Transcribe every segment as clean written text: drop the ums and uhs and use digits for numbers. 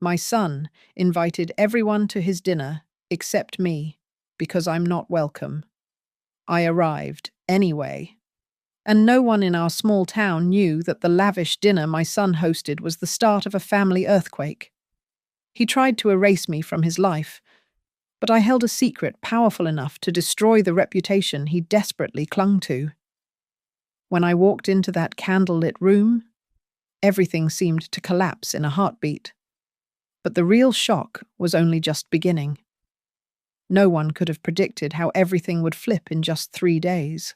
My son invited everyone to his dinner except me because I'm not welcome. I arrived anyway, and no one in our small town knew that the lavish dinner my son hosted was the start of a family earthquake. He tried to erase me from his life, but I held a secret powerful enough to destroy the reputation he desperately clung to. When I walked into that candlelit room, everything seemed to collapse in a heartbeat. But the real shock was only just beginning. No one could have predicted how everything would flip in just 3 days.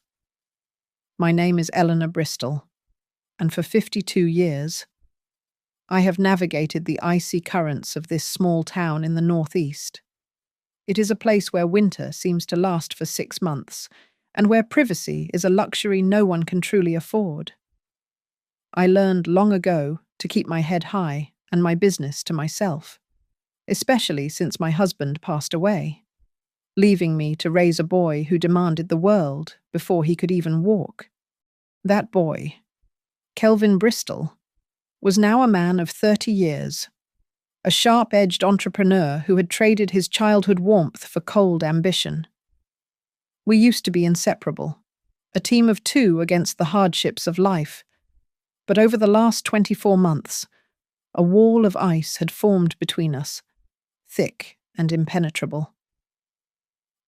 My name is Eleanor Bristol, and for 52 years, I have navigated the icy currents of this small town in the northeast. It is a place where winter seems to last for 6 months, and where privacy is a luxury no one can truly afford. I learned long ago to keep my head high and my business to myself, especially since my husband passed away, leaving me to raise a boy who demanded the world before he could even walk. That boy, Kelvin Bristol, was now a man of 30 years, a sharp-edged entrepreneur who had traded his childhood warmth for cold ambition. We used to be inseparable, a team of two against the hardships of life, but over the last 24 months, a wall of ice had formed between us, thick and impenetrable.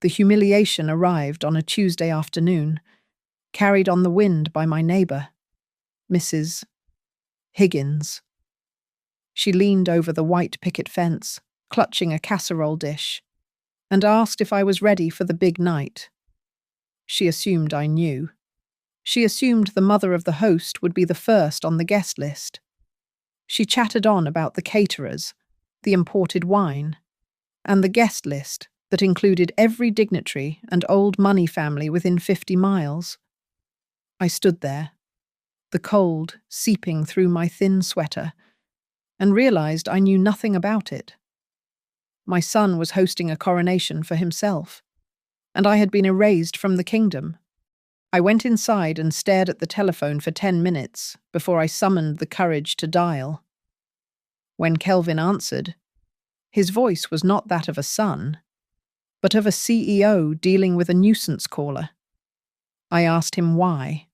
The humiliation arrived on a Tuesday afternoon, carried on the wind by my neighbour, Mrs. Higgins. She leaned over the white picket fence, clutching a casserole dish, and asked if I was ready for the big night. She assumed I knew. She assumed the mother of the host would be the first on the guest list. She chattered on about the caterers, the imported wine, and the guest list that included every dignitary and old money family within 50 miles. I stood there, the cold seeping through my thin sweater, and realized I knew nothing about it. My son was hosting a coronation for himself, and I had been erased from the kingdom. I went inside and stared at the telephone for 10 minutes before I summoned the courage to dial. When Kelvin answered, his voice was not that of a son, but of a CEO dealing with a nuisance caller. I asked him why.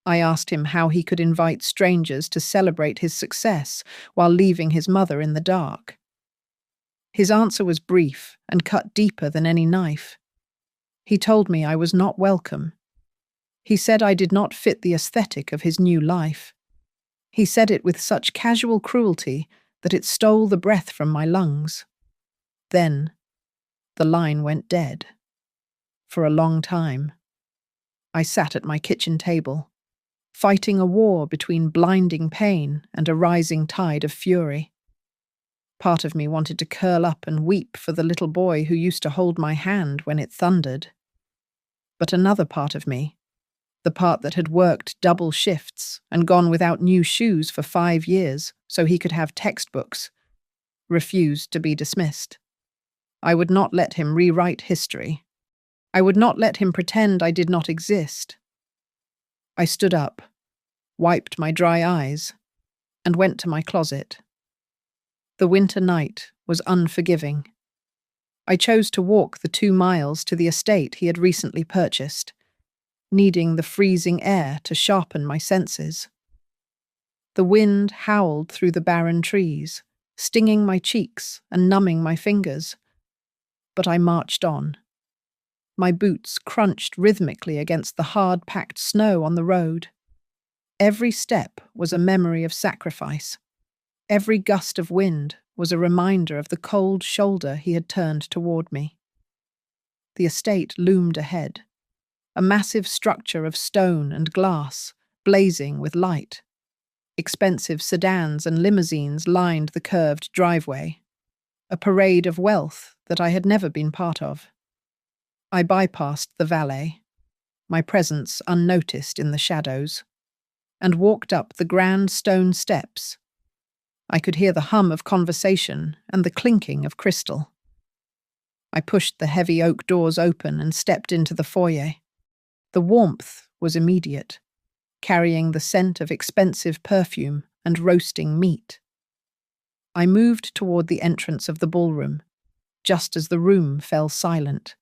I asked him how he could invite strangers to celebrate his success while leaving his mother in the dark. His answer was brief and cut deeper than any knife. He told me I was not welcome. He said I did not fit the aesthetic of his new life. He said it with such casual cruelty that it stole the breath from my lungs. Then, the line went dead. For a long time, I sat at my kitchen table, fighting a war between blinding pain and a rising tide of fury. Part of me wanted to curl up and weep for the little boy who used to hold my hand when it thundered. But another part of me, the part that had worked double shifts and gone without new shoes for 5 years so he could have textbooks, refused to be dismissed. I would not let him rewrite history. I would not let him pretend I did not exist. I stood up, wiped my dry eyes, and went to my closet. The winter night was unforgiving. I chose to walk the 2 miles to the estate he had recently purchased, needing the freezing air to sharpen my senses. The wind howled through the barren trees, stinging my cheeks and numbing my fingers. But I marched on. My boots crunched rhythmically against the hard-packed snow on the road. Every step was a memory of sacrifice. Every gust of wind was a reminder of the cold shoulder he had turned toward me. The estate loomed ahead, a massive structure of stone and glass, blazing with light. Expensive sedans and limousines lined the curved driveway, a parade of wealth that I had never been part of. I bypassed the valet, my presence unnoticed in the shadows, and walked up the grand stone steps. I could hear the hum of conversation and the clinking of crystal. I pushed the heavy oak doors open and stepped into the foyer. The warmth was immediate, carrying the scent of expensive perfume and roasting meat. I moved toward the entrance of the ballroom, just as the room fell silent.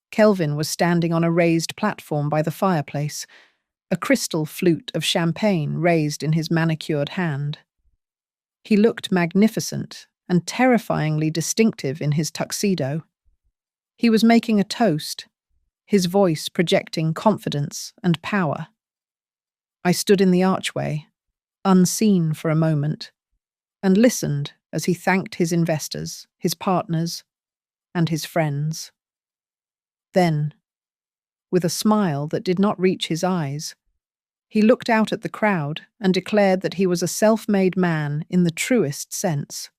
Kelvin was standing on a raised platform by the fireplace, a crystal flute of champagne raised in his manicured hand. He looked magnificent and terrifyingly distinctive in his tuxedo. He was making a toast, his voice projecting confidence and power. I stood in the archway, unseen for a moment, and listened as he thanked his investors, his partners, and his friends. Then, with a smile that did not reach his eyes, he looked out at the crowd and declared that he was a self-made man in the truest sense.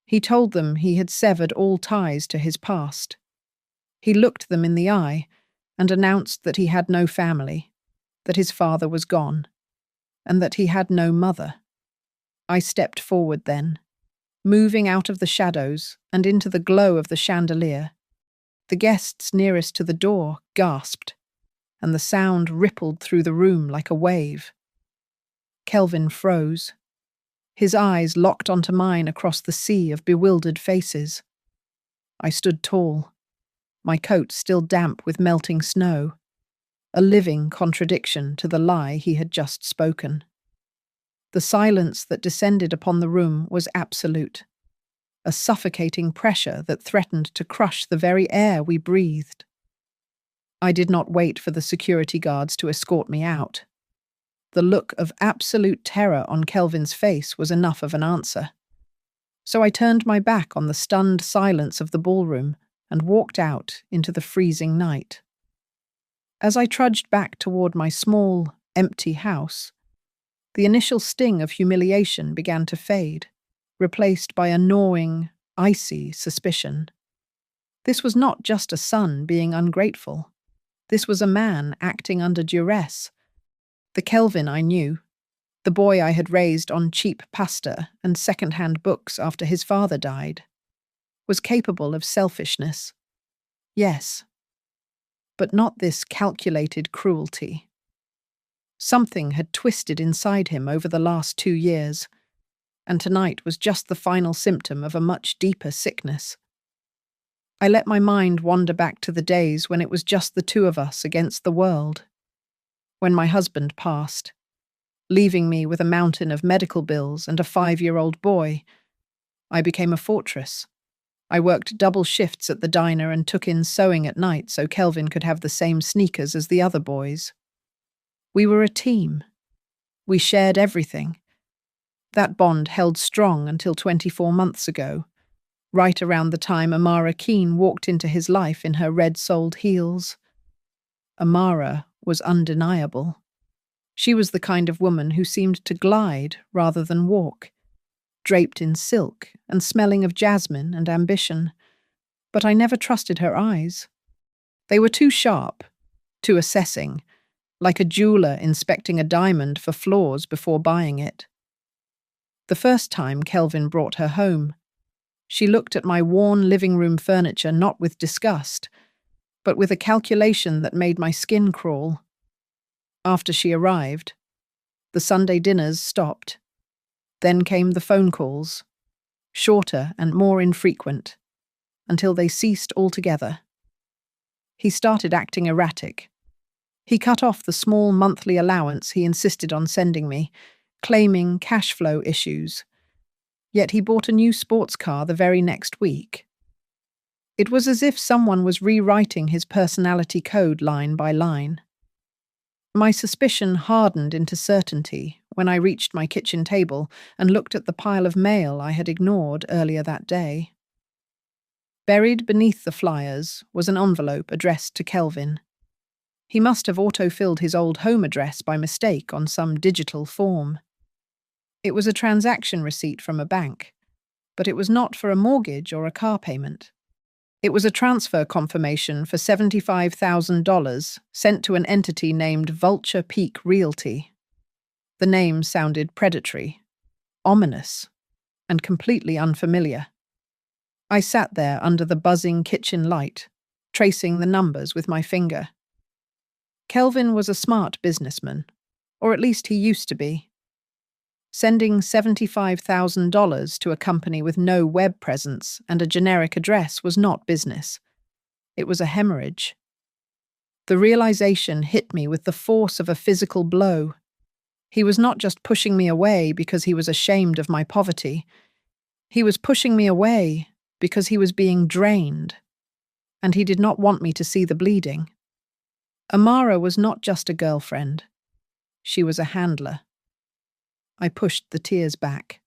He told them he had severed all ties to his past. He looked them in the eye and announced that he had no family, that his father was gone, and that he had no mother. I stepped forward then, moving out of the shadows and into the glow of the chandelier. The guests nearest to the door gasped, and the sound rippled through the room like a wave. Kelvin froze. His eyes locked onto mine across the sea of bewildered faces. I stood tall, my coat still damp with melting snow, a living contradiction to the lie he had just spoken. The silence that descended upon the room was absolute, a suffocating pressure that threatened to crush the very air we breathed. I did not wait for the security guards to escort me out. The look of absolute terror on Kelvin's face was enough of an answer. So I turned my back on the stunned silence of the ballroom and walked out into the freezing night. As I trudged back toward my small, empty house, the initial sting of humiliation began to fade, replaced by a gnawing, icy suspicion. This was not just a son being ungrateful. This was a man acting under duress. The Kelvin I knew, the boy I had raised on cheap pasta and second-hand books after his father died, was capable of selfishness. Yes, but not this calculated cruelty. Something had twisted inside him over the last 2 years, and tonight was just the final symptom of a much deeper sickness. I let my mind wander back to the days when it was just the two of us against the world. When my husband passed, leaving me with a mountain of medical bills and a 5-year-old boy, I became a fortress. I worked double shifts at the diner and took in sewing at night so Kelvin could have the same sneakers as the other boys. We were a team. We shared everything. That bond held strong until 24 months ago, right around the time Amara Keene walked into his life in her red-soled heels. Amara was undeniable. She was the kind of woman who seemed to glide rather than walk, draped in silk and smelling of jasmine and ambition. But I never trusted her eyes. They were too sharp, too assessing, like a jeweler inspecting a diamond for flaws before buying it. The first time Kelvin brought her home, she looked at my worn living room furniture not with disgust, but with a calculation that made my skin crawl. After she arrived, the Sunday dinners stopped. Then came the phone calls, shorter and more infrequent, until they ceased altogether. He started acting erratic. He cut off the small monthly allowance he insisted on sending me, claiming cash flow issues. Yet he bought a new sports car the very next week. It was as if someone was rewriting his personality code line by line. My suspicion hardened into certainty when I reached my kitchen table and looked at the pile of mail I had ignored earlier that day. Buried beneath the flyers was an envelope addressed to Kelvin. He must have auto-filled his old home address by mistake on some digital form. It was a transaction receipt from a bank, but it was not for a mortgage or a car payment. It was a transfer confirmation for $75,000 sent to an entity named Vulture Peak Realty. The name sounded predatory, ominous, and completely unfamiliar. I sat there under the buzzing kitchen light, tracing the numbers with my finger. Kelvin was a smart businessman, or at least he used to be. Sending $75,000 to a company with no web presence and a generic address was not business. It was a hemorrhage. The realization hit me with the force of a physical blow. He was not just pushing me away because he was ashamed of my poverty. He was pushing me away because he was being drained, and he did not want me to see the bleeding. Amara was not just a girlfriend. She was a handler. I pushed the tears back.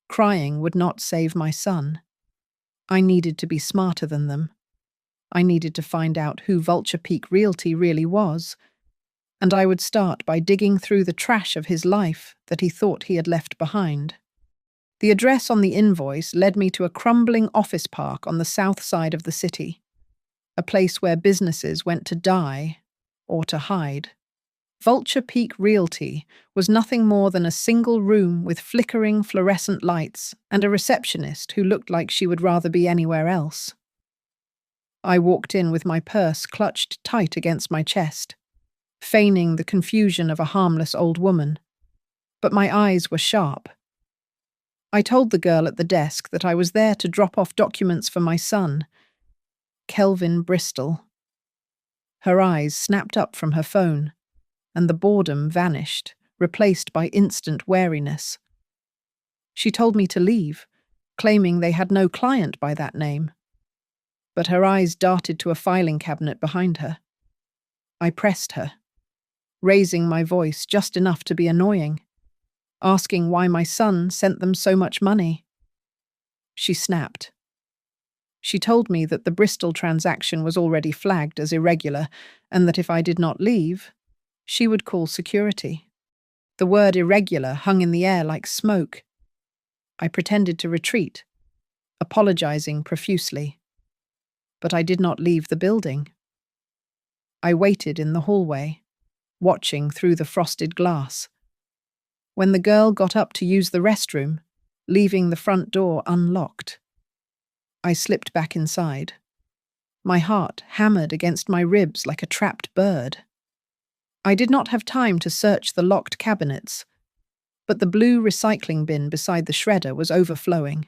Crying would not save my son. I needed to be smarter than them. I needed to find out who Vulture Peak Realty really was, and I would start by digging through the trash of his life that he thought he had left behind. The address on the invoice led me to a crumbling office park on the south side of the city, a place where businesses went to die or to hide. Vulture Peak Realty was nothing more than a single room with flickering fluorescent lights and a receptionist who looked like she would rather be anywhere else. I walked in with my purse clutched tight against my chest, feigning the confusion of a harmless old woman. But my eyes were sharp. I told the girl at the desk that I was there to drop off documents for my son, Kelvin Bristol. Her eyes snapped up from her phone, and the boredom vanished, replaced by instant wariness. She told me to leave, claiming they had no client by that name. But her eyes darted to a filing cabinet behind her. I pressed her, raising my voice just enough to be annoying, asking why my son sent them so much money. She snapped. She told me that the Bristol transaction was already flagged as irregular and that if I did not leave, she would call security. The word irregular hung in the air like smoke. I pretended to retreat, apologizing profusely. But I did not leave the building. I waited in the hallway, watching through the frosted glass. When the girl got up to use the restroom, leaving the front door unlocked, I slipped back inside. My heart hammered against my ribs like a trapped bird. I did not have time to search the locked cabinets, but the blue recycling bin beside the shredder was overflowing.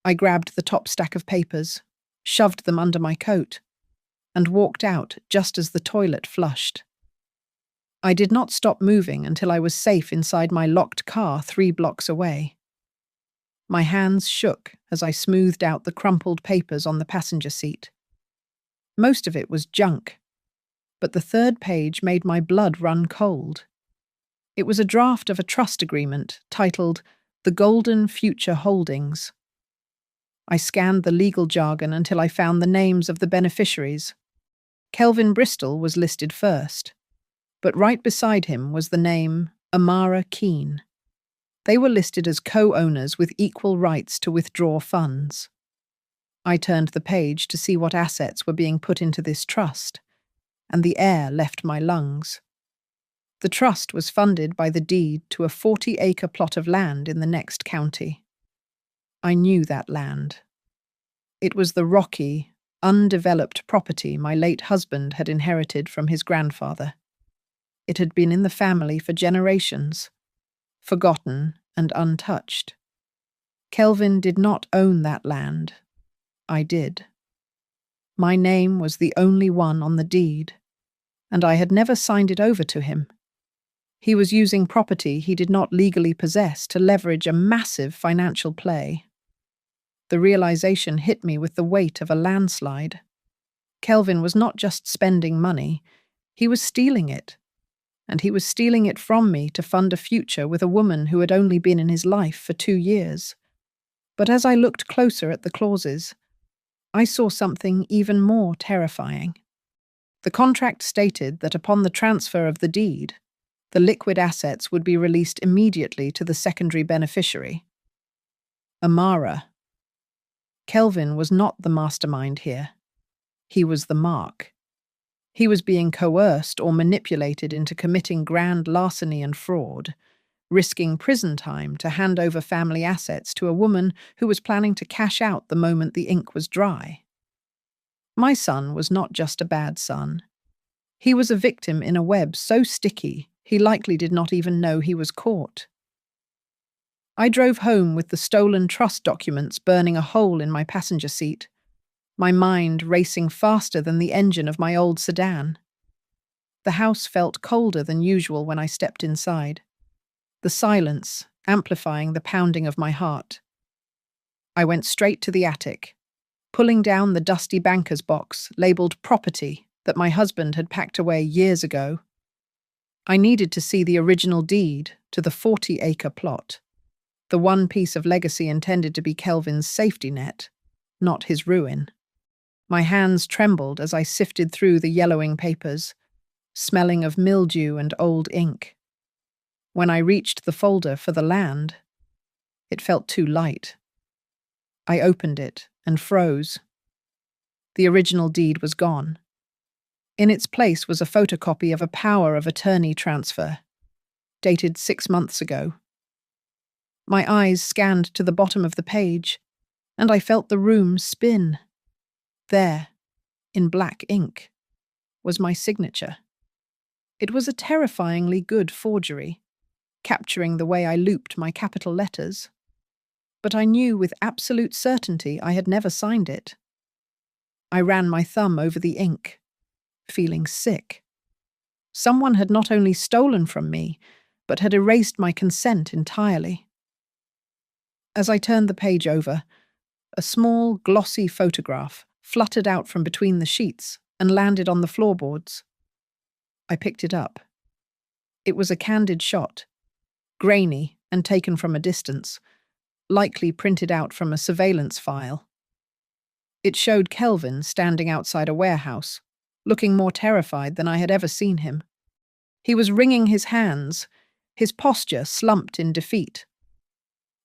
I grabbed the top stack of papers, shoved them under my coat, and walked out just as the toilet flushed. I did not stop moving until I was safe inside my locked car 3 blocks away. My hands shook as I smoothed out the crumpled papers on the passenger seat. Most of it was junk, but the third page made my blood run cold. It was a draft of a trust agreement titled The Golden Future Holdings. I scanned the legal jargon until I found the names of the beneficiaries. Kelvin Bristol was listed first, but right beside him was the name Amara Keene. They were listed as co-owners with equal rights to withdraw funds. I turned the page to see what assets were being put into this trust, and the air left my lungs. The trust was funded by the deed to a 40-acre plot of land in the next county. I knew that land. It was the rocky, undeveloped property my late husband had inherited from his grandfather. It had been in the family for generations, forgotten and untouched. Kelvin did not own that land. I did. My name was the only one on the deed, and I had never signed it over to him. He was using property he did not legally possess to leverage a massive financial play. The realization hit me with the weight of a landslide. Kelvin was not just spending money, he was stealing it. And he was stealing it from me to fund a future with a woman who had only been in his life for 2 years. But as I looked closer at the clauses, I saw something even more terrifying. The contract stated that upon the transfer of the deed, the liquid assets would be released immediately to the secondary beneficiary. Amara. Kelvin was not the mastermind here. He was the mark. He was being coerced or manipulated into committing grand larceny and fraud, risking prison time to hand over family assets to a woman who was planning to cash out the moment the ink was dry. My son was not just a bad son. He was a victim in a web so sticky he likely did not even know he was caught. I drove home with the stolen trust documents burning a hole in my passenger seat, my mind racing faster than the engine of my old sedan. The house felt colder than usual when I stepped inside, the silence amplifying the pounding of my heart. I went straight to the attic, pulling down the dusty banker's box labelled property that my husband had packed away years ago. I needed to see the original deed to the 40-acre plot, the one piece of legacy intended to be Kelvin's safety net, not his ruin. My hands trembled as I sifted through the yellowing papers, smelling of mildew and old ink. When I reached the folder for the land, it felt too light. I opened it and froze. The original deed was gone. In its place was a photocopy of a power of attorney transfer, dated 6 months ago. My eyes scanned to the bottom of the page, and I felt the room spin. There, in black ink, was my signature. It was a terrifyingly good forgery, capturing the way I looped my capital letters. But I knew with absolute certainty I had never signed it. I ran my thumb over the ink, feeling sick. Someone had not only stolen from me, but had erased my consent entirely. As I turned the page over, a small, glossy photograph fluttered out from between the sheets and landed on the floorboards. I picked it up. It was a candid shot, grainy and taken from a distance, likely printed out from a surveillance file. It showed Kelvin standing outside a warehouse, looking more terrified than I had ever seen him. He was wringing his hands, his posture slumped in defeat.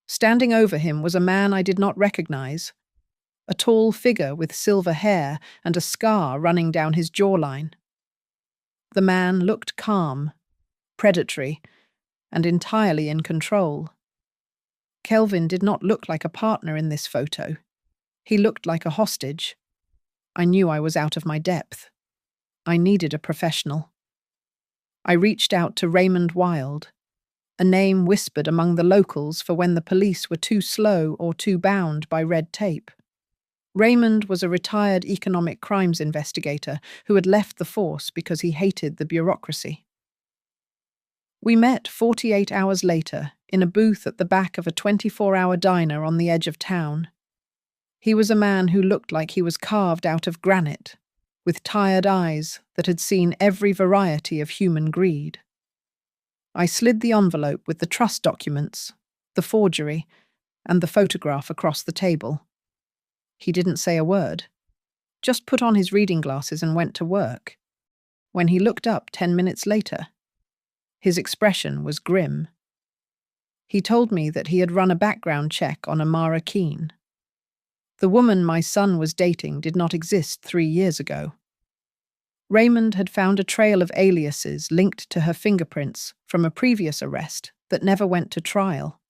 Standing over him was a man I did not recognize, a tall figure with silver hair and a scar running down his jawline. The man looked calm, predatory, and entirely in control. Kelvin did not look like a partner in this photo. He looked like a hostage. I knew I was out of my depth. I needed a professional. I reached out to Raymond Wild, a name whispered among the locals for when the police were too slow or too bound by red tape. Raymond was a retired economic crimes investigator who had left the force because he hated the bureaucracy. We met 48 hours later in a booth at the back of a 24-hour diner on the edge of town. He was a man who looked like he was carved out of granite, with tired eyes that had seen every variety of human greed. I slid the envelope with the trust documents, the forgery, and the photograph across the table. He didn't say a word, just put on his reading glasses and went to work. When he looked up 10 minutes later, his expression was grim. He told me that he had run a background check on Amara Keene. The woman my son was dating did not exist 3 years ago. Raymond had found a trail of aliases linked to her fingerprints from a previous arrest that never went to trial.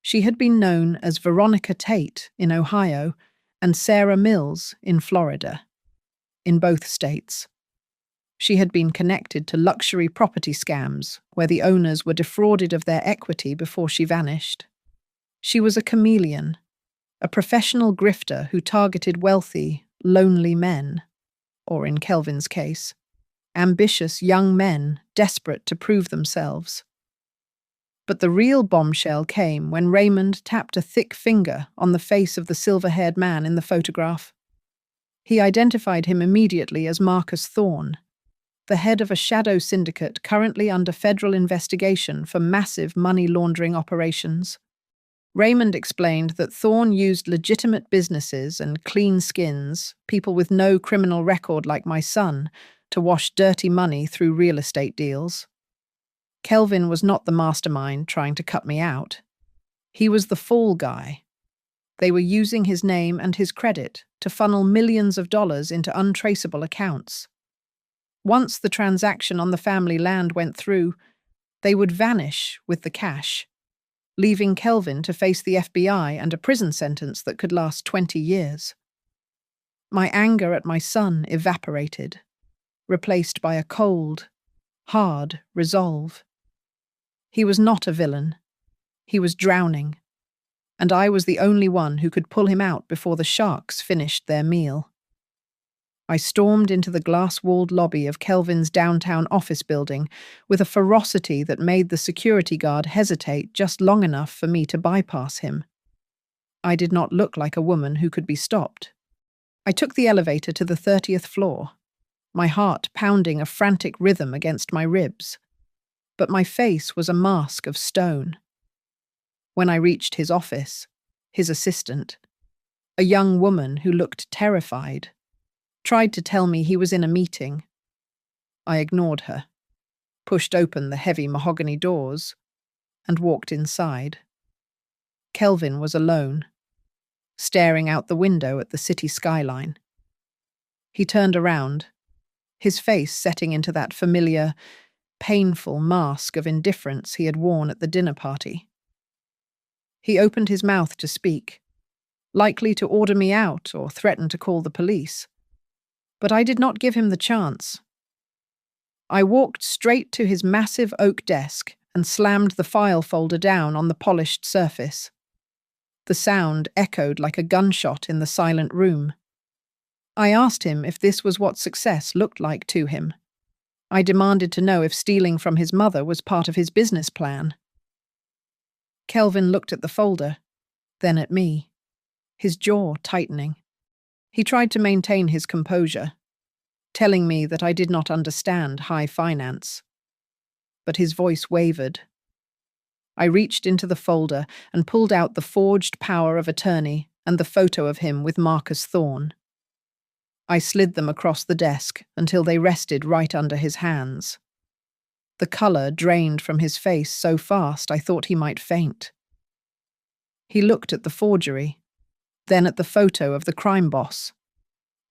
She had been known as Veronica Tate in Ohio and Sarah Mills in Florida, in both states. She had been connected to luxury property scams where the owners were defrauded of their equity before she vanished. She was a chameleon, a professional grifter who targeted wealthy, lonely men, or in Kelvin's case, ambitious young men desperate to prove themselves. But the real bombshell came when Raymond tapped a thick finger on the face of the silver-haired man in the photograph. He identified him immediately as Marcus Thorne, the head of a shadow syndicate currently under federal investigation for massive money laundering operations. Raymond explained that Thorne used legitimate businesses and clean skins, people with no criminal record like my son, to wash dirty money through real estate deals. Kelvin was not the mastermind trying to cut me out. He was the fall guy. They were using his name and his credit to funnel millions of dollars into untraceable accounts. Once the transaction on the family land went through, they would vanish with the cash, leaving Kelvin to face the FBI and a prison sentence that could last 20 years. My anger at my son evaporated, replaced by a cold, hard resolve. He was not a villain. He was drowning, and I was the only one who could pull him out before the sharks finished their meal. I stormed into the glass-walled lobby of Kelvin's downtown office building with a ferocity that made the security guard hesitate just long enough for me to bypass him. I did not look like a woman who could be stopped. I took the elevator to the 30th floor, my heart pounding a frantic rhythm against my ribs. But my face was a mask of stone. When I reached his office, his assistant, a young woman who looked terrified, tried to tell me he was in a meeting. I ignored her, pushed open the heavy mahogany doors, and walked inside. Kelvin was alone, staring out the window at the city skyline. He turned around, his face setting into that familiar, painful mask of indifference he had worn at the dinner party. He opened his mouth to speak, likely to order me out or threaten to call the police. But I did not give him the chance. I walked straight to his massive oak desk and slammed the file folder down on the polished surface. The sound echoed like a gunshot in the silent room. I asked him if this was what success looked like to him. I demanded to know if stealing from his mother was part of his business plan. Kelvin looked at the folder, then at me, his jaw tightening. He tried to maintain his composure, telling me that I did not understand high finance. But his voice wavered. I reached into the folder and pulled out the forged power of attorney and the photo of him with Marcus Thorne. I slid them across the desk until they rested right under his hands. The colour drained from his face so fast I thought he might faint. He looked at the forgery, then at the photo of the crime boss,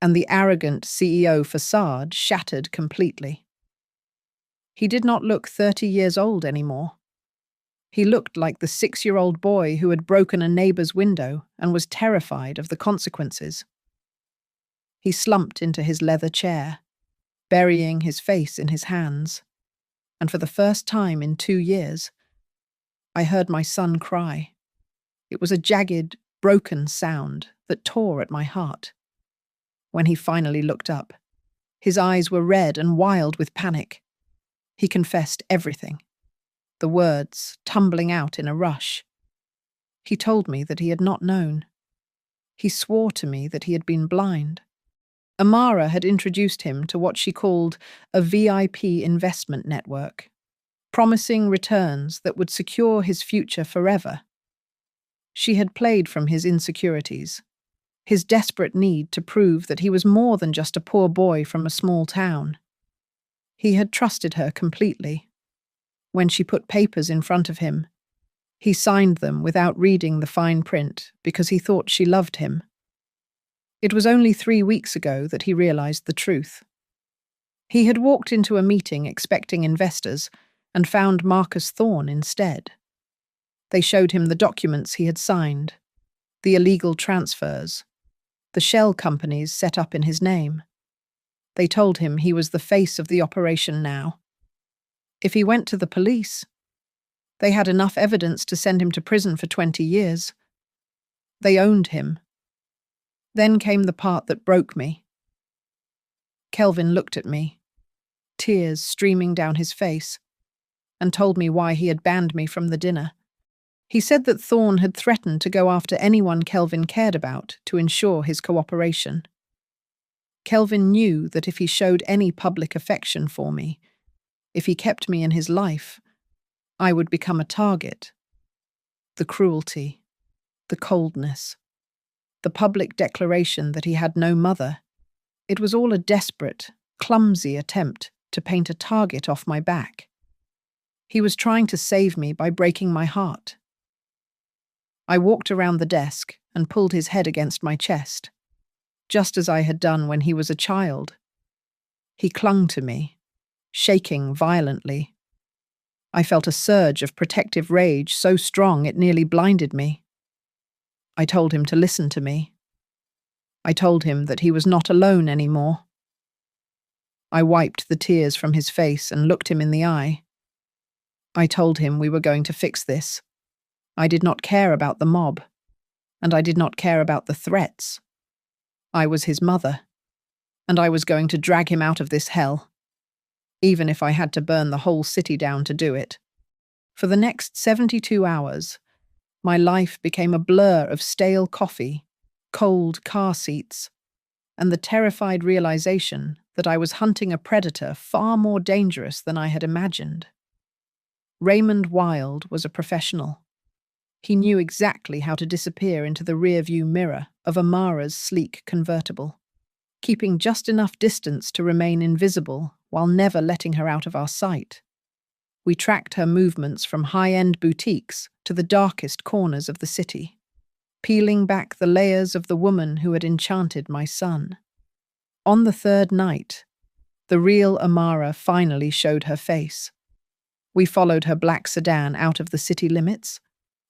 and the arrogant CEO facade shattered completely. He did not look 30 years old anymore. He looked like the 6-year-old boy who had broken a neighbour's window and was terrified of the consequences. He slumped into his leather chair, burying his face in his hands, and for the first time in 2 years, I heard my son cry. It was a jagged, broken sound that tore at my heart. When he finally looked up, his eyes were red and wild with panic. He confessed everything, the words tumbling out in a rush. He told me that he had not known. He swore to me that he had been blind. Amara had introduced him to what she called a VIP investment network, promising returns that would secure his future forever. She had played from his insecurities, his desperate need to prove that he was more than just a poor boy from a small town. He had trusted her completely. When she put papers in front of him, he signed them without reading the fine print because he thought she loved him. It was only 3 weeks ago that he realized the truth. He had walked into a meeting expecting investors and found Marcus Thorne instead. They showed him the documents he had signed, the illegal transfers, the shell companies set up in his name. They told him he was the face of the operation now. If he went to the police, they had enough evidence to send him to prison for 20 years. They owned him. Then came the part that broke me. Kelvin looked at me, tears streaming down his face, and told me why he had banned me from the dinner. He said that Thorne had threatened to go after anyone Kelvin cared about to ensure his cooperation. Kelvin knew that if he showed any public affection for me, if he kept me in his life, I would become a target. The cruelty, the coldness, the public declaration that he had no mother, it was all a desperate, clumsy attempt to paint a target off my back. He was trying to save me by breaking my heart. I walked around the desk and pulled his head against my chest, just as I had done when he was a child. He clung to me, shaking violently. I felt a surge of protective rage so strong it nearly blinded me. I told him to listen to me. I told him that he was not alone anymore. I wiped the tears from his face and looked him in the eye. I told him we were going to fix this. I did not care about the mob, and I did not care about the threats. I was his mother, and I was going to drag him out of this hell, even if I had to burn the whole city down to do it. For the next 72 hours, my life became a blur of stale coffee, cold car seats, and the terrified realization that I was hunting a predator far more dangerous than I had imagined. Raymond Wilde was a professional. He knew exactly how to disappear into the rearview mirror of Amara's sleek convertible, keeping just enough distance to remain invisible while never letting her out of our sight. We tracked her movements from high-end boutiques to the darkest corners of the city, peeling back the layers of the woman who had enchanted my son. On the third night, the real Amara finally showed her face. We followed her black sedan out of the city limits,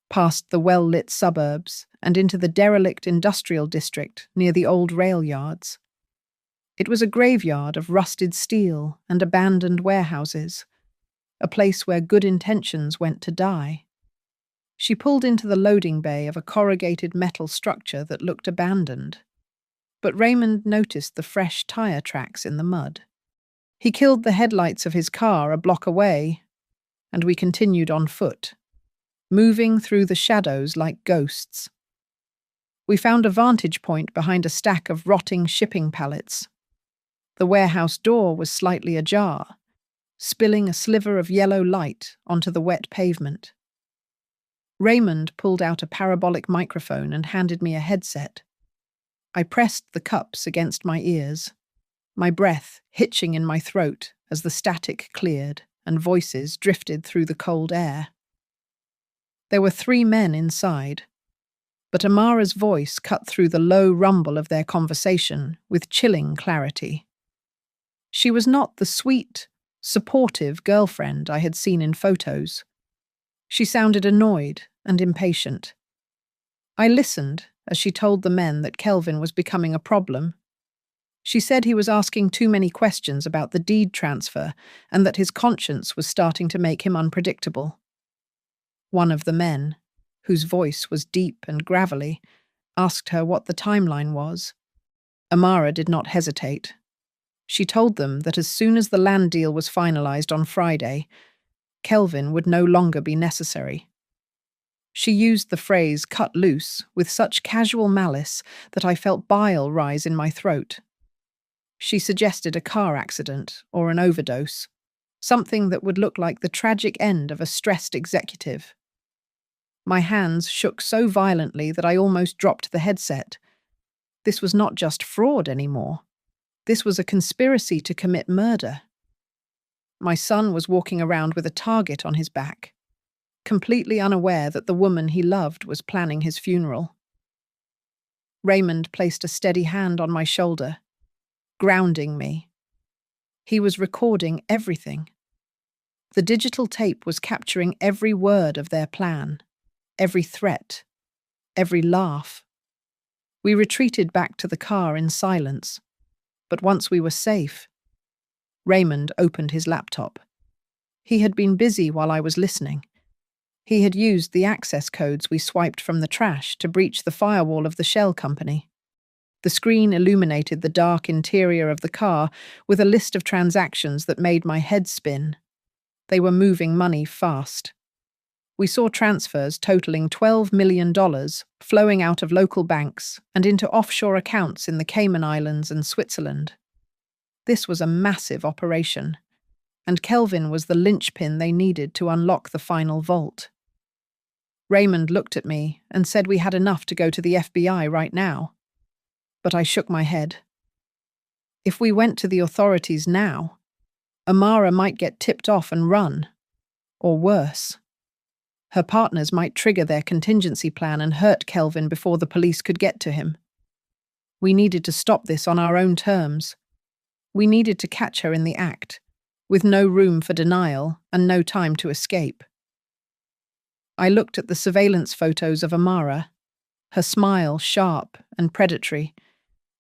past the well-lit suburbs and into the derelict industrial district near the old rail yards. It was a graveyard of rusted steel and abandoned warehouses, a place where good intentions went to die. She pulled into the loading bay of a corrugated metal structure that looked abandoned, but Raymond noticed the fresh tire tracks in the mud. He killed the headlights of his car a block away, and we continued on foot, moving through the shadows like ghosts. We found a vantage point behind a stack of rotting shipping pallets. The warehouse door was slightly ajar, spilling a sliver of yellow light onto the wet pavement. Raymond pulled out a parabolic microphone and handed me a headset. I pressed the cups against my ears, my breath hitching in my throat as the static cleared and voices drifted through the cold air. There were 3 men inside, but Amara's voice cut through the low rumble of their conversation with chilling clarity. She was not the sweet, supportive girlfriend I had seen in photos. She sounded annoyed and impatient. I listened as she told the men that Kelvin was becoming a problem. She said he was asking too many questions about the deed transfer and that his conscience was starting to make him unpredictable. One of the men, whose voice was deep and gravelly, asked her what the timeline was. Amara did not hesitate. She told them that as soon as the land deal was finalized on Friday, Kelvin would no longer be necessary. She used the phrase "cut loose" with such casual malice that I felt bile rise in my throat. She suggested a car accident or an overdose, something that would look like the tragic end of a stressed executive. My hands shook so violently that I almost dropped the headset. This was not just fraud anymore. This was a conspiracy to commit murder. My son was walking around with a target on his back, completely unaware that the woman he loved was planning his funeral. Raymond placed a steady hand on my shoulder, grounding me. He was recording everything. The digital tape was capturing every word of their plan, every threat, every laugh. We retreated back to the car in silence, but once we were safe, Raymond opened his laptop. He had been busy while I was listening. He had used the access codes we swiped from the trash to breach the firewall of the shell company. The screen illuminated the dark interior of the car with a list of transactions that made my head spin. They were moving money fast. We saw transfers totaling $12 million flowing out of local banks and into offshore accounts in the Cayman Islands and Switzerland. This was a massive operation, and Kelvin was the linchpin they needed to unlock the final vault. Raymond looked at me and said we had enough to go to the FBI right now. But I shook my head. If we went to the authorities now, Amara might get tipped off and run. Or worse. Her partners might trigger their contingency plan and hurt Kelvin before the police could get to him. We needed to stop this on our own terms. We needed to catch her in the act, with no room for denial and no time to escape. I looked at the surveillance photos of Amara, her smile sharp and predatory,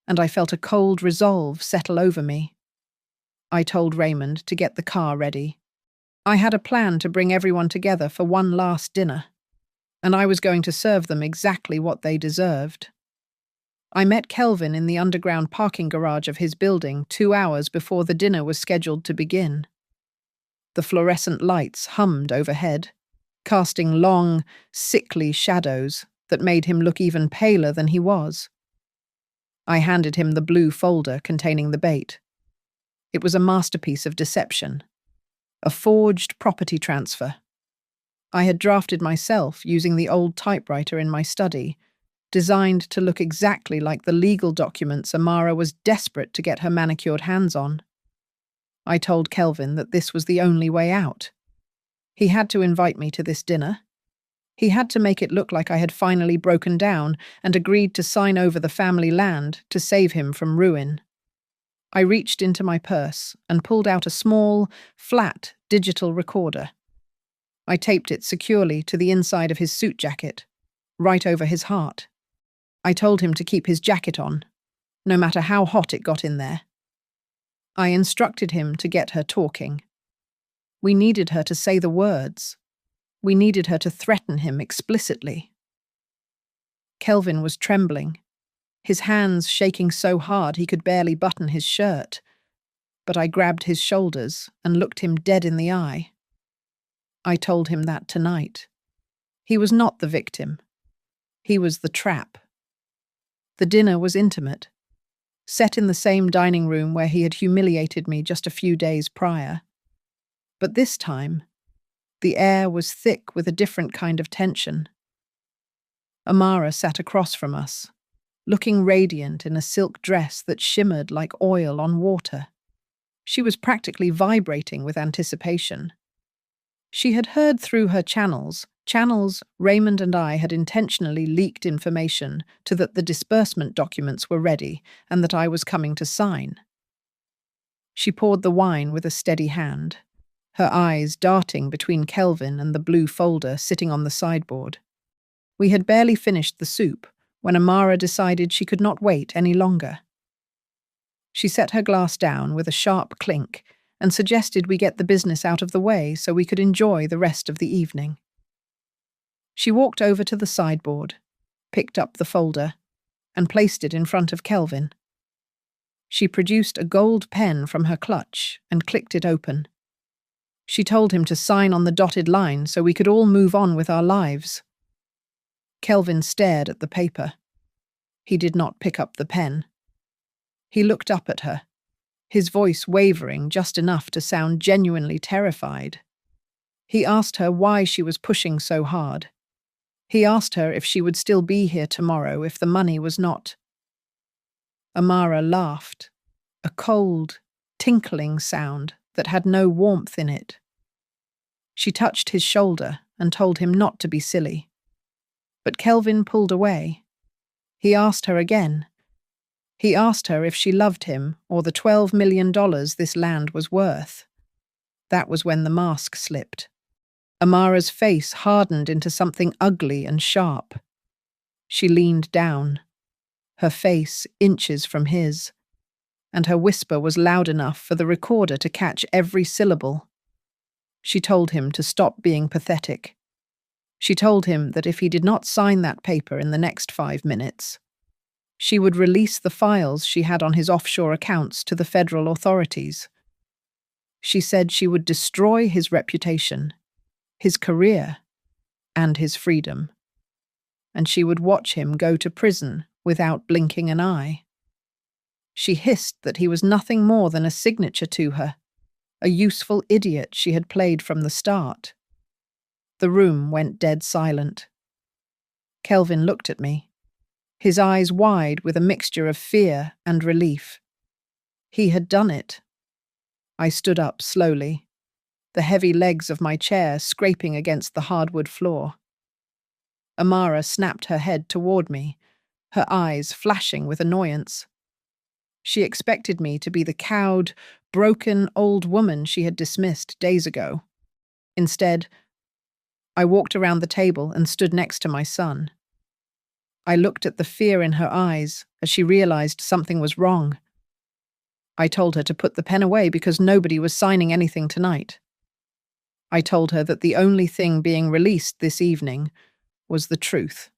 and I felt a cold resolve settle over me. I told Raymond to get the car ready. I had a plan to bring everyone together for one last dinner. and I was going to serve them exactly what they deserved. I met Kelvin in the underground parking garage of his building 2 hours before the dinner was scheduled to begin. The fluorescent lights hummed overhead, casting long, sickly shadows that made him look even paler than he was. I handed him the blue folder containing the bait. It was a masterpiece of deception, a forged property transfer. I had drafted myself using the old typewriter in my study, designed to look exactly like the legal documents Amara was desperate to get her manicured hands on. I told Kelvin that this was the only way out. He had to invite me to this dinner. He had to make it look like I had finally broken down and agreed to sign over the family land to save him from ruin. I reached into my purse and pulled out a small, flat digital recorder. I taped it securely to the inside of his suit jacket, right over his heart. I told him to keep his jacket on, no matter how hot it got in there. I instructed him to get her talking. We needed her to say the words. We needed her to threaten him explicitly. Kelvin was trembling, his hands shaking so hard he could barely button his shirt. But I grabbed his shoulders and looked him dead in the eye. I told him that tonight. He was not the victim. He was the trap. The dinner was intimate, set in the same dining room where he had humiliated me just a few days prior. But this time, the air was thick with a different kind of tension. Amara sat across from us, looking radiant in a silk dress that shimmered like oil on water. She was practically vibrating with anticipation. She had heard through her channels Raymond and I had intentionally leaked information to that the disbursement documents were ready and that I was coming to sign. She poured the wine with a steady hand, her eyes darting between Kelvin and the blue folder sitting on the sideboard. We had barely finished the soup when Amara decided she could not wait any longer. She set her glass down with a sharp clink and suggested we get the business out of the way so we could enjoy the rest of the evening. She walked over to the sideboard, picked up the folder, and placed it in front of Kelvin. She produced a gold pen from her clutch and clicked it open. She told him to sign on the dotted line so we could all move on with our lives. Kelvin stared at the paper. He did not pick up the pen. He looked up at her, his voice wavering just enough to sound genuinely terrified. He asked her why she was pushing so hard. He asked her if she would still be here tomorrow if the money was not. Amara laughed, a cold, tinkling sound that had no warmth in it. She touched his shoulder and told him not to be silly. But Kelvin pulled away. He asked her again. He asked her if she loved him or the $12 million this land was worth. That was when the mask slipped. Amara's face hardened into something ugly and sharp. She leaned down, her face inches from his, and her whisper was loud enough for the recorder to catch every syllable. She told him to stop being pathetic. She told him that if he did not sign that paper in the next 5 minutes, she would release the files she had on his offshore accounts to the federal authorities. She said she would destroy his reputation, his career, and his freedom. And she would watch him go to prison without blinking an eye. She hissed that he was nothing more than a signature to her, a useful idiot she had played from the start. The room went dead silent. Kelvin looked at me, his eyes wide with a mixture of fear and relief. He had done it. I stood up slowly, the heavy legs of my chair scraping against the hardwood floor. Amara snapped her head toward me, her eyes flashing with annoyance. She expected me to be the cowed, broken old woman she had dismissed days ago. Instead, I walked around the table and stood next to my son. I looked at the fear in her eyes as she realized something was wrong. I told her to put the pen away because nobody was signing anything tonight. I told her that the only thing being released this evening was the truth.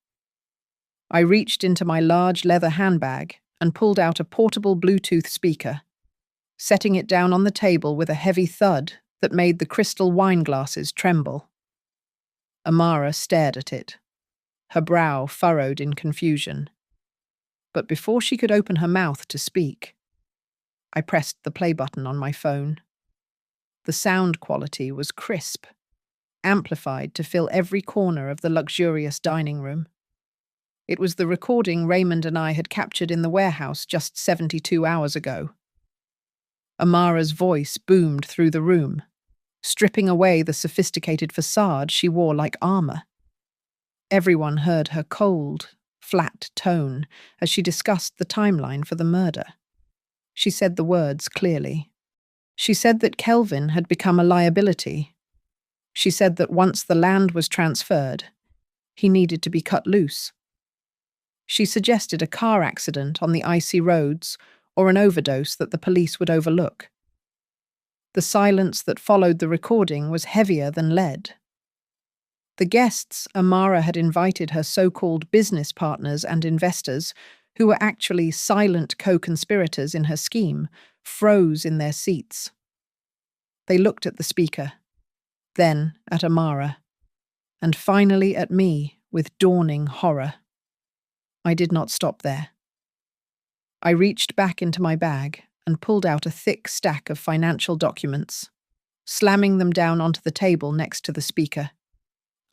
I reached into my large leather handbag and pulled out a portable Bluetooth speaker, setting it down on the table with a heavy thud that made the crystal wine glasses tremble. Amara stared at it, her brow furrowed in confusion. But before she could open her mouth to speak, I pressed the play button on my phone. The sound quality was crisp, amplified to fill every corner of the luxurious dining room. It was the recording Raymond and I had captured in the warehouse just 72 hours ago. Amara's voice boomed through the room, stripping away the sophisticated facade she wore like armor. Everyone heard her cold, flat tone as she discussed the timeline for the murder. She said the words clearly. She said that Kelvin had become a liability. She said that once the land was transferred, he needed to be cut loose. She suggested a car accident on the icy roads or an overdose that the police would overlook. The silence that followed the recording was heavier than lead. The guests Amara had invited, her so-called business partners and investors, who were actually silent co-conspirators in her scheme, froze in their seats. They looked at the speaker, then at Amara, and finally at me with dawning horror. I did not stop there. I reached back into my bag and pulled out a thick stack of financial documents, slamming them down onto the table next to the speaker.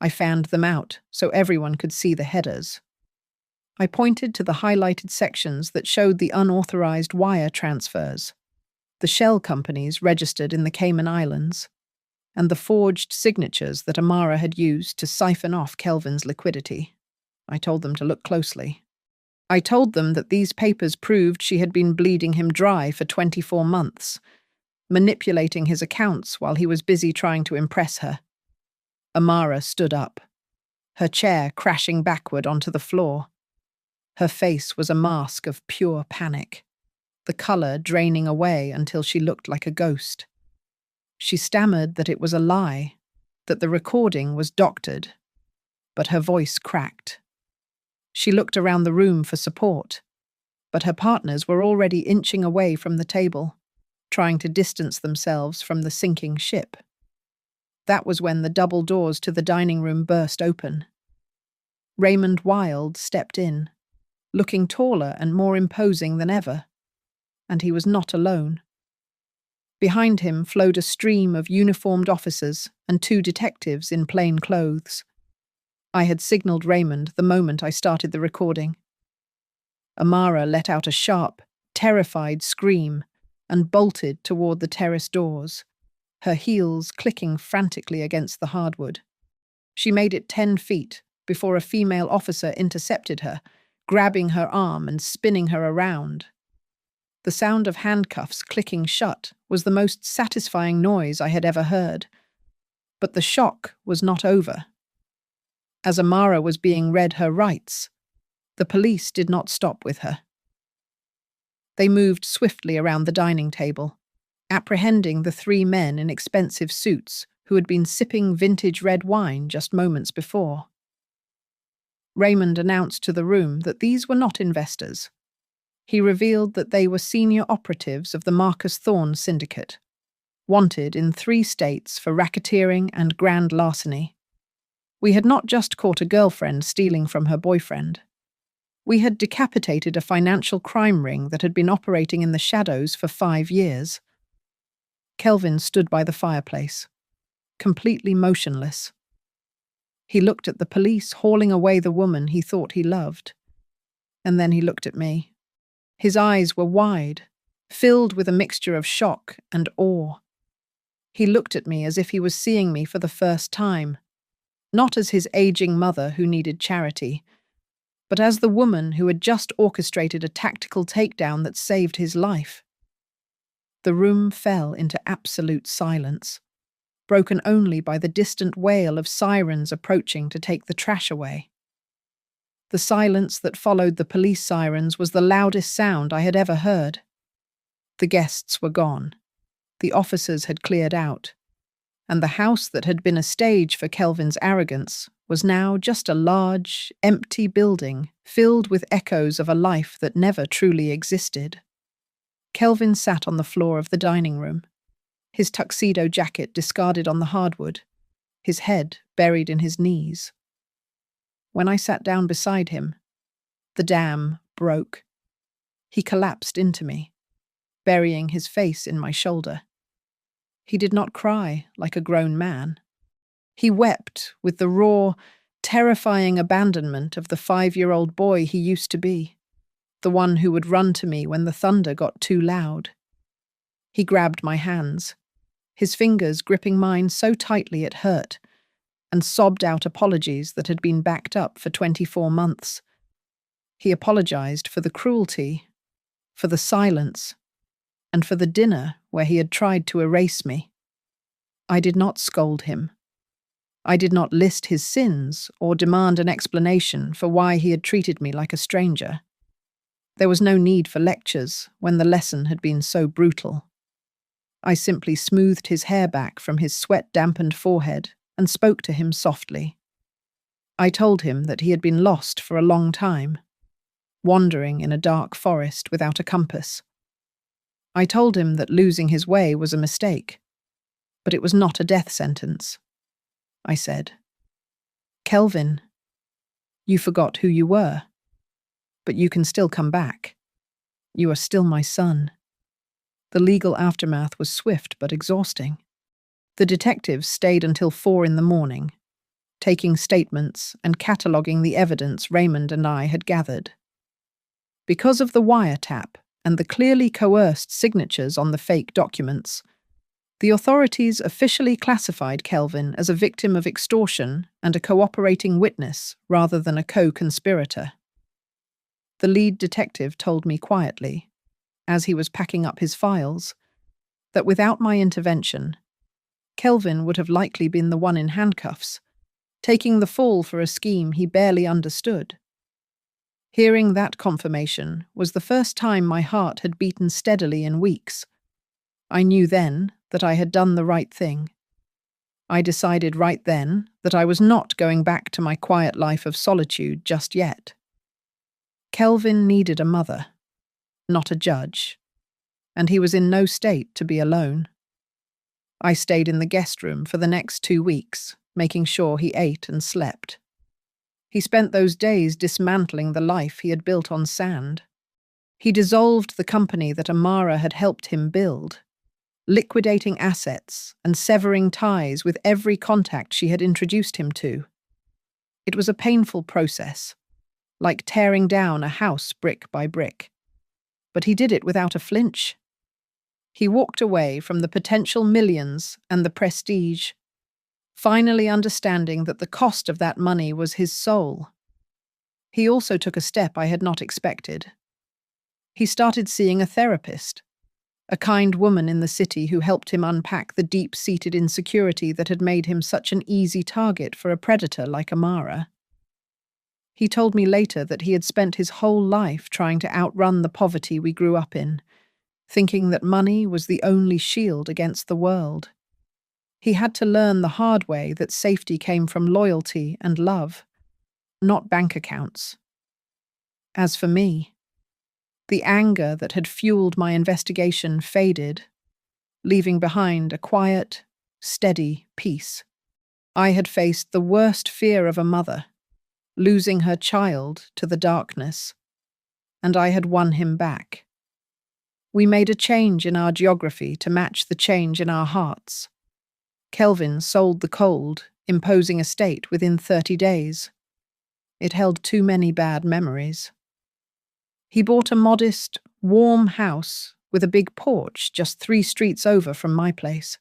I fanned them out so everyone could see the headers. I pointed to the highlighted sections that showed the unauthorized wire transfers, the shell companies registered in the Cayman Islands, and the forged signatures that Amara had used to siphon off Kelvin's liquidity. I told them to look closely. I told them that these papers proved she had been bleeding him dry for 24 months, manipulating his accounts while he was busy trying to impress her. Amara stood up, her chair crashing backward onto the floor. Her face was a mask of pure panic, the colour draining away until she looked like a ghost. She stammered that it was a lie, that the recording was doctored, but her voice cracked. She looked around the room for support, but her partners were already inching away from the table, trying to distance themselves from the sinking ship. That was when the double doors to the dining room burst open. Raymond Wilde stepped in, looking taller and more imposing than ever, and he was not alone. Behind him flowed a stream of uniformed officers and 2 detectives in plain clothes. I had signaled Raymond the moment I started the recording. Amara let out a sharp, terrified scream and bolted toward the terrace doors, her heels clicking frantically against the hardwood. She made it 10 feet before a female officer intercepted her, grabbing her arm and spinning her around. The sound of handcuffs clicking shut was the most satisfying noise I had ever heard. But the shock was not over. As Amara was being read her rights, the police did not stop with her. They moved swiftly around the dining table, apprehending the 3 men in expensive suits who had been sipping vintage red wine just moments before. Raymond announced to the room that these were not investors. He revealed that they were senior operatives of the Marcus Thorne syndicate, wanted in 3 states for racketeering and grand larceny. We had not just caught a girlfriend stealing from her boyfriend. We had decapitated a financial crime ring that had been operating in the shadows for 5 years. Kelvin stood by the fireplace, completely motionless. He looked at the police hauling away the woman he thought he loved. And then he looked at me. His eyes were wide, filled with a mixture of shock and awe. He looked at me as if he was seeing me for the first time, not as his aging mother who needed charity, but as the woman who had just orchestrated a tactical takedown that saved his life. The room fell into absolute silence, broken only by the distant wail of sirens approaching to take the trash away. The silence that followed the police sirens was the loudest sound I had ever heard. The guests were gone. The officers had cleared out, and the house that had been a stage for Kelvin's arrogance was now just a large, empty building filled with echoes of a life that never truly existed. Kelvin sat on the floor of the dining room, his tuxedo jacket discarded on the hardwood, his head buried in his knees. When I sat down beside him, the dam broke. He collapsed into me, burying his face in my shoulder. He did not cry like a grown man. He wept with the raw, terrifying abandonment of the 5-year-old boy he used to be, the one who would run to me when the thunder got too loud. He grabbed my hands, his fingers gripping mine so tightly it hurt, and sobbed out apologies that had been backed up for 24 months. He apologized for the cruelty, for the silence, and for the dinner where he had tried to erase me. I did not scold him. I did not list his sins or demand an explanation for why he had treated me like a stranger. There was no need for lectures when the lesson had been so brutal. I simply smoothed his hair back from his sweat-dampened forehead and spoke to him softly. I told him that he had been lost for a long time, wandering in a dark forest without a compass. I told him that losing his way was a mistake, but it was not a death sentence. I said, "Kelvin, you forgot who you were, but you can still come back. You are still my son." The legal aftermath was swift but exhausting. The detectives stayed until 4 a.m, taking statements and cataloguing the evidence Raymond and I had gathered. Because of the wiretap and the clearly coerced signatures on the fake documents, the authorities officially classified Kelvin as a victim of extortion and a cooperating witness rather than a co-conspirator. The lead detective told me quietly, as he was packing up his files, that without my intervention, Kelvin would have likely been the one in handcuffs, taking the fall for a scheme he barely understood. Hearing that confirmation was the first time my heart had beaten steadily in weeks. I knew then that I had done the right thing. I decided right then that I was not going back to my quiet life of solitude just yet. Kelvin needed a mother, not a judge, and he was in no state to be alone. I stayed in the guest room for the next 2 weeks, making sure he ate and slept. He spent those days dismantling the life he had built on sand. He dissolved the company that Amara had helped him build, liquidating assets and severing ties with every contact she had introduced him to. It was a painful process, like tearing down a house brick by brick. But he did it without a flinch. He walked away from the potential millions and the prestige, finally understanding that the cost of that money was his soul. He also took a step I had not expected. He started seeing a therapist, a kind woman in the city who helped him unpack the deep-seated insecurity that had made him such an easy target for a predator like Amara. He told me later that he had spent his whole life trying to outrun the poverty we grew up in, thinking that money was the only shield against the world. He had to learn the hard way that safety came from loyalty and love, not bank accounts. As for me, the anger that had fueled my investigation faded, leaving behind a quiet, steady peace. I had faced the worst fear of a mother, losing her child to the darkness, and I had won him back. We made a change in our geography to match the change in our hearts. Kelvin sold the cold, imposing estate within 30 days. It held too many bad memories. He bought a modest, warm house with a big porch just 3 streets over from my place.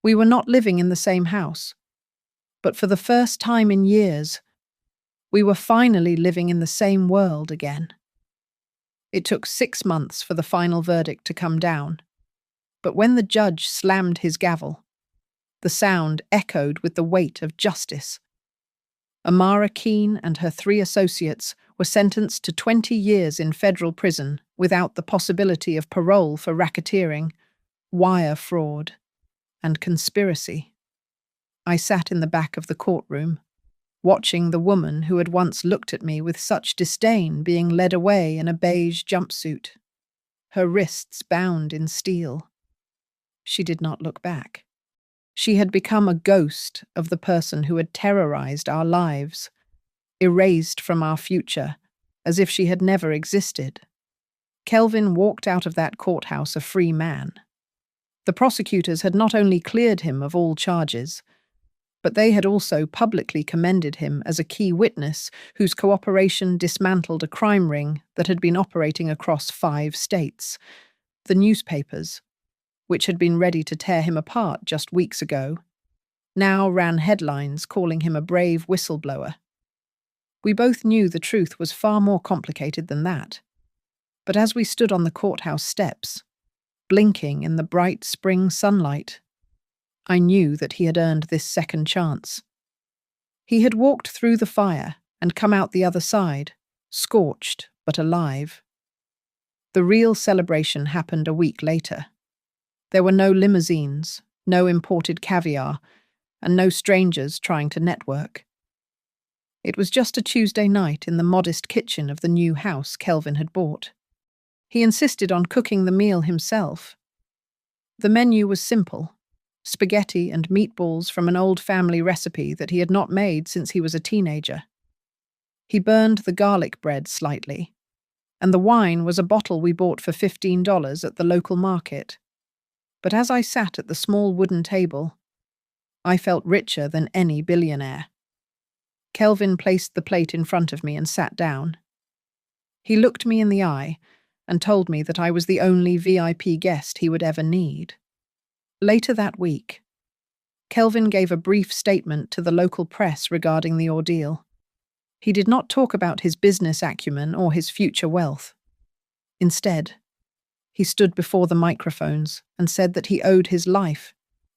We were not living in the same house, but for the first time in years, we were finally living in the same world again. It took 6 months for the final verdict to come down, but when the judge slammed his gavel, the sound echoed with the weight of justice. Amara Keene and her 3 associates were sentenced to 20 years in federal prison without the possibility of parole for racketeering, wire fraud, and conspiracy. I sat in the back of the courtroom, watching the woman who had once looked at me with such disdain being led away in a beige jumpsuit, her wrists bound in steel. She did not look back. She had become a ghost of the person who had terrorized our lives, erased from our future, as if she had never existed. Kelvin walked out of that courthouse a free man. The prosecutors had not only cleared him of all charges, but they had also publicly commended him as a key witness whose cooperation dismantled a crime ring that had been operating across 5 states. The newspapers, which had been ready to tear him apart just weeks ago, now ran headlines calling him a brave whistleblower. We both knew the truth was far more complicated than that. But as we stood on the courthouse steps, blinking in the bright spring sunlight, I knew that he had earned this second chance. He had walked through the fire and come out the other side, scorched but alive. The real celebration happened a week later. There were no limousines, no imported caviar, and no strangers trying to network. It was just a Tuesday night in the modest kitchen of the new house Kelvin had bought. He insisted on cooking the meal himself. The menu was simple: spaghetti and meatballs from an old family recipe that he had not made since he was a teenager. He burned the garlic bread slightly, and the wine was a bottle we bought for $15 at the local market. But as I sat at the small wooden table, I felt richer than any billionaire. Kelvin placed the plate in front of me and sat down. He looked me in the eye and told me that I was the only VIP guest he would ever need. Later that week, Kelvin gave a brief statement to the local press regarding the ordeal. He did not talk about his business acumen or his future wealth. Instead, he stood before the microphones and said that he owed his life,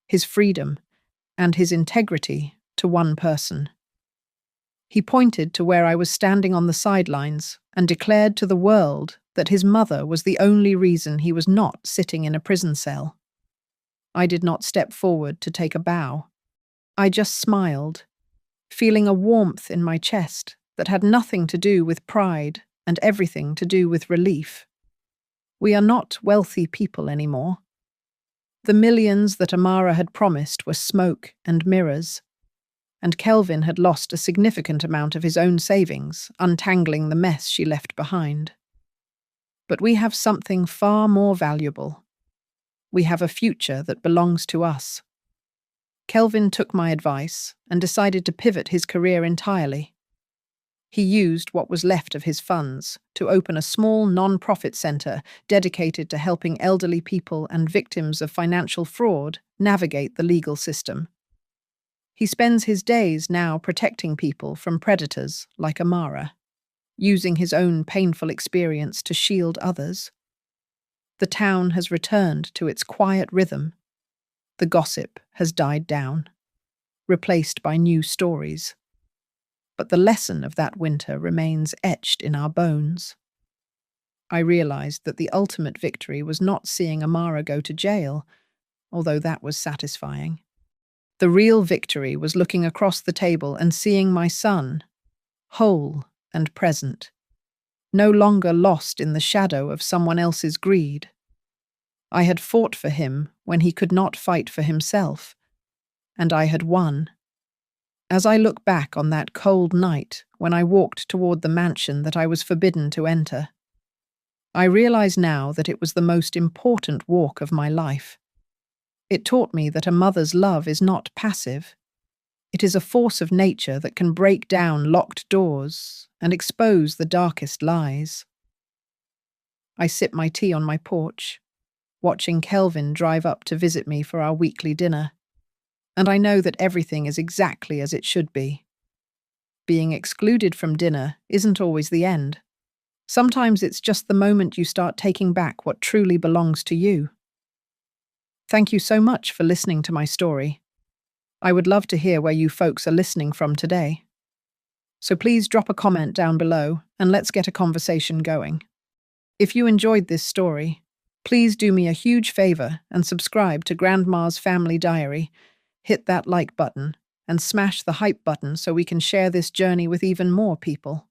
his freedom, and his integrity to one person. He pointed to where I was standing on the sidelines and declared to the world that his mother was the only reason he was not sitting in a prison cell. I did not step forward to take a bow. I just smiled, feeling a warmth in my chest that had nothing to do with pride and everything to do with relief. We are not wealthy people anymore. The millions that Amara had promised were smoke and mirrors, and Kelvin had lost a significant amount of his own savings, untangling the mess she left behind. But we have something far more valuable. We have a future that belongs to us. Kelvin took my advice and decided to pivot his career entirely. He used what was left of his funds to open a small non-profit center dedicated to helping elderly people and victims of financial fraud navigate the legal system. He spends his days now protecting people from predators like Amara, using his own painful experience to shield others. The town has returned to its quiet rhythm. The gossip has died down, replaced by new stories. But the lesson of that winter remains etched in our bones. I realized that the ultimate victory was not seeing Amara go to jail, although that was satisfying. The real victory was looking across the table and seeing my son, whole and present, no longer lost in the shadow of someone else's greed. I had fought for him when he could not fight for himself, and I had won. As I look back on that cold night when I walked toward the mansion that I was forbidden to enter, I realize now that it was the most important walk of my life. It taught me that a mother's love is not passive. It is a force of nature that can break down locked doors and expose the darkest lies. I sip my tea on my porch, watching Kelvin drive up to visit me for our weekly dinner, and I know that everything is exactly as it should be. Being excluded from dinner isn't always the end. Sometimes it's just the moment you start taking back what truly belongs to you. Thank you so much for listening to my story. I would love to hear where you folks are listening from today. So please drop a comment down below and let's get a conversation going. If you enjoyed this story, please do me a huge favor and subscribe to Grandma's Family Diary. Hit that like button and smash the hype button so we can share this journey with even more people.